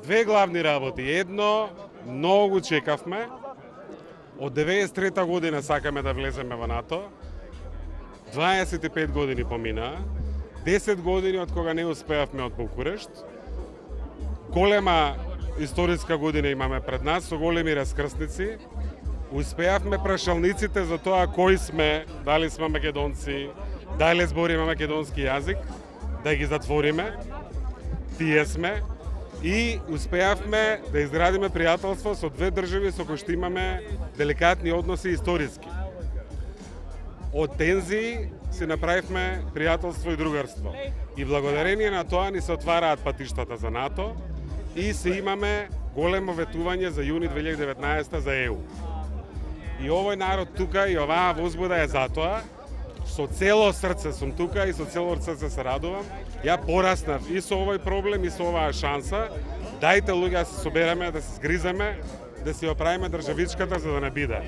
Две главни работи. Едно, многу чекавме. Од 93 година сакаме да влеземе во НАТО. 25 години поминаа. 10 години од кога не успеавме од Букурешт. Голема историска година имаме пред нас со големи раскрсници. Успеавме прашалниците за тоа кои сме, дали сме македонци, дали збориме македонски јазик, да ги затвориме. Тие сме. И успеавме да изградиме пријателство со две држави со кои што имаме деликатни односи историски. Од тензии си направивме пријателство и другарство. И благодарение на тоа ни се отвараат патиштата за НАТО и се имаме големо ветување за јуни 2019 за ЕУ. И овој народ тука и оваа возбуда е затоа. Со цело срце сум тука и со цело срце се радувам. Ја пораснав и со овој проблем и со оваа шанса. Дајте луѓе да се собереме, да се згриземе, да си оправиме државичката за да не биде.